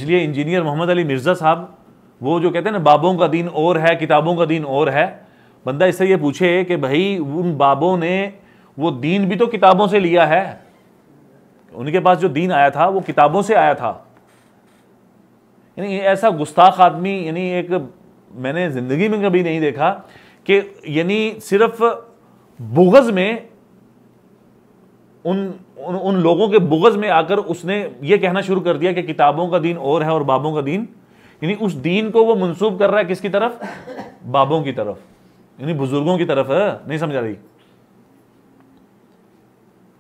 इसलिए इंजीनियर मोहम्मद अली मिर्ज़ा साहब, वो जो कहते हैं ना बाबों का दीन और है, किताबों का दीन और है, बंदा इससे ये पूछे कि भाई उन बाबों ने वो दीन भी तो किताबों से लिया है, उनके पास जो दीन आया था वो किताबों से आया था। यानी ऐसा गुस्ताख आदमी यानी एक मैंने ज़िंदगी में कभी नहीं देखा कि यानी सिर्फ बुग़्ज़ में उन लोगों के बुग़्ज़ में आकर उसने ये कहना शुरू कर दिया कि किताबों का दीन और है और बाबों का दीन, यानी उस दीन को वो मंसूब कर रहा है किसकी तरफ? बाबों की तरफ, यानी बुजुर्गों की तरफ है। नहीं समझ आ रही?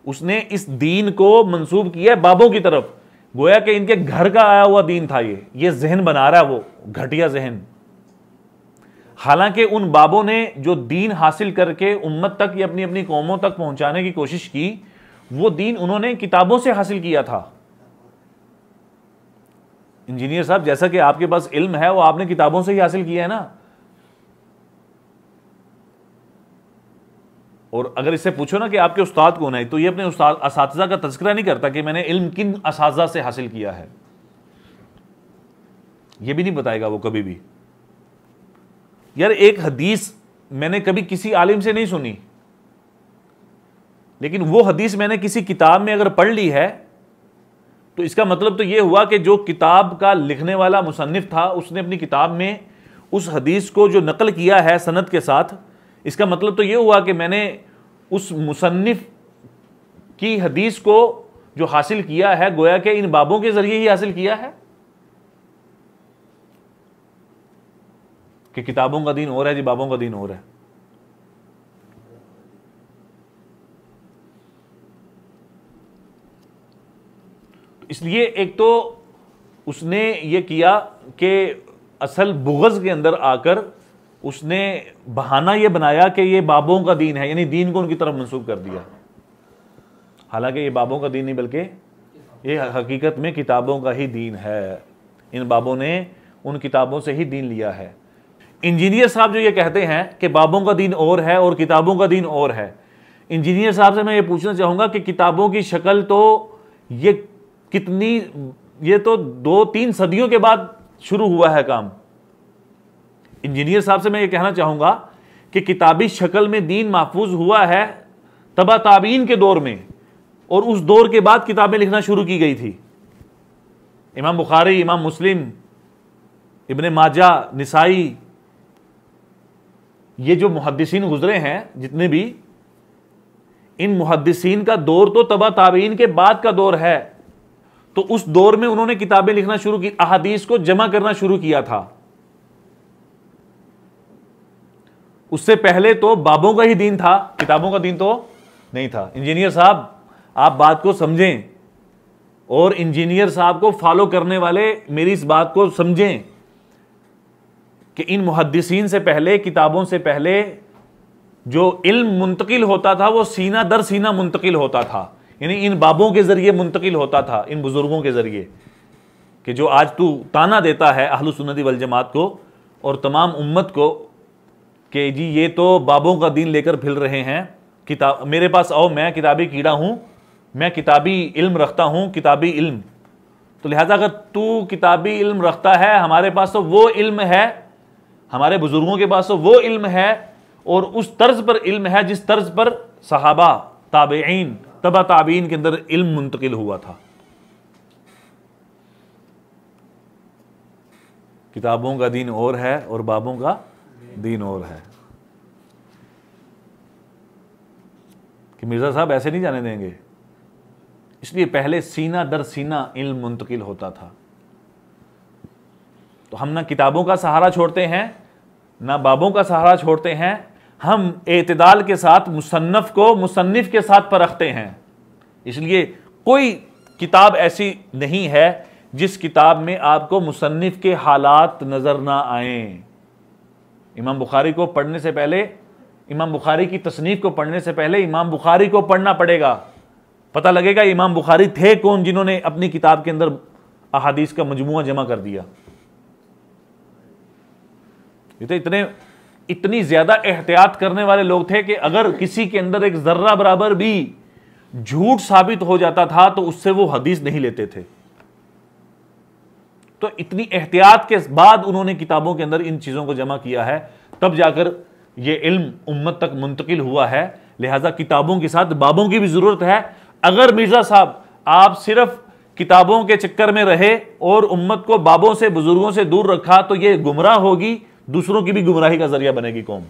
उसने इस दीन को मंसूब किया है बाबों की तरफ, गोया कि इनके घर का आया हुआ दीन था ये जहन बना रहा है वो घटिया जहन। हालांकि उन बाबों ने जो दीन हासिल करके उम्मत तक या अपनी अपनी कौमों तक पहुंचाने की कोशिश की, वो दीन उन्होंने किताबों से हासिल किया था। इंजीनियर साहब, जैसा कि आपके पास इल्म है वो आपने किताबों से ही हासिल किया है ना। और अगर इससे पूछो ना कि आपके उस्ताद कौन है, तो ये अपने उस्ताद असातिज़ा का तज़किरा नहीं करता कि मैंने इल्म किन असातिज़ा से हासिल किया है, ये भी नहीं बताएगा वो कभी भी। यार एक हदीस मैंने कभी किसी आलिम से नहीं सुनी, लेकिन वो हदीस मैंने किसी किताब में अगर पढ़ ली है तो इसका मतलब तो ये हुआ कि जो किताब का लिखने वाला मुसन्निफ था उसने अपनी किताब में उस हदीस को जो नकल किया है सनद के साथ, इसका मतलब तो ये हुआ कि मैंने उस मुसन्निफ की हदीस को जो हासिल किया है गोया कि इन बाबों के जरिए ही हासिल किया है। कि किताबों का दीन और है जी, बाबों का दीन और है। इसलिए एक तो उसने ये किया कि असल बुग़्ज़ के अंदर आकर उसने बहाना ये बनाया कि ये बाबों का दीन है, यानी दीन को उनकी तरफ मंसूब कर दिया। हालांकि ये बाबों का दीन नहीं बल्कि ये हकीकत में किताबों का ही दीन है। इन बाबों ने उन किताबों से ही दीन लिया है। इंजीनियर साहब जो ये कहते हैं कि बाबों का दीन और है और किताबों का दीन और है, इंजीनियर साहब से मैं ये पूछना चाहूँगा कि किताबों की शक्ल तो ये कितनी, ये तो 2-3 सदियों के बाद शुरू हुआ है काम। इंजीनियर साहब से मैं ये कहना चाहूँगा कि किताबी शक्ल में दीन महफूज हुआ है तबा ताबीन के दौर में, और उस दौर के बाद किताबें लिखना शुरू की गई थी। इमाम बुखारी, इमाम मुस्लिम, इब्ने माजा, निसाई, ये जो मुहद्दिसीन गुजरे हैं जितने भी, इन मुहद्दिसीन का दौर तो तबा ताबीन के बाद का दौर है। तो उस दौर में उन्होंने किताबें लिखना शुरू की, अहादीस को जमा करना शुरू किया था। उससे पहले तो बाबों का ही दीन था, किताबों का दीन तो नहीं था। इंजीनियर साहब आप बात को समझें, और इंजीनियर साहब को फॉलो करने वाले मेरी इस बात को समझें कि इन मुहद्दिसीन से पहले, किताबों से पहले जो इल्म मुंतकिल होता था वो सीना दर सीना मुंतकिल होता था, यानी इन बाबों के जरिए मुंतकिल होता था, इन बुजुर्गों के जरिए। कि जो आज तू ताना देता है अहलुस सुन्नत वल जमात को और तमाम उम्मत को कि जी ये तो बाबों का दीन लेकर फिर रहे हैं, किताब मेरे पास आओ, मैं किताबी कीड़ा हूँ, मैं किताबी इल्म रखता हूँ, किताबी इल्म। तो लिहाजा अगर तू किताबी इल्म रखता है, हमारे पास तो वो इल्म है, हमारे बुजुर्गों के पास तो वो इल्म है, और उस तर्ज पर इल्म है जिस तर्ज पर सहाबा, ताबईन, तबा ताबीन के अंदर इल्म मुंतकिल हुआ था। किताबों का दीन और है और बाबों का दीन और है। कि मिर्ज़ा साहब ऐसे नहीं जाने देंगे, इसलिए पहले सीना दर सीना इल्म मुंतकिल होता था। तो हम ना किताबों का सहारा छोड़ते हैं ना बाबों का सहारा छोड़ते हैं, हम एतदाल के साथ मुसन्नफ को मुसन्निफ के साथ परखते हैं। इसलिए कोई किताब ऐसी नहीं है जिस किताब में आपको मुसन्निफ के हालात नजर ना आए। इमाम बुखारी को पढ़ने से पहले, इमाम बुखारी की तसनीफ को पढ़ने से पहले इमाम बुखारी को पढ़ना पड़ेगा, पता लगेगा इमाम बुखारी थे कौन जिन्होंने अपनी किताब के अंदर अहादीस का मजमुआ जमा कर दिया। ये तो इतनी ज्यादा एहतियात करने वाले लोग थे कि अगर किसी के अंदर एक जर्रा बराबर भी झूठ साबित हो जाता था तो उससे वो हदीस नहीं लेते थे। तो इतनी एहतियात के बाद उन्होंने किताबों के अंदर इन चीज़ों को जमा किया है, तब जाकर ये इल्म उम्मत तक मुंतकिल हुआ है। लिहाजा किताबों के साथ बाबों की भी ज़रूरत है। अगर मिर्ज़ा साहब आप सिर्फ किताबों के चक्कर में रहे और उम्मत को बाबों से, बुजुर्गों से दूर रखा, तो ये गुमराह होगी, दूसरों की भी गुमराही का जरिया बनेगी कौम।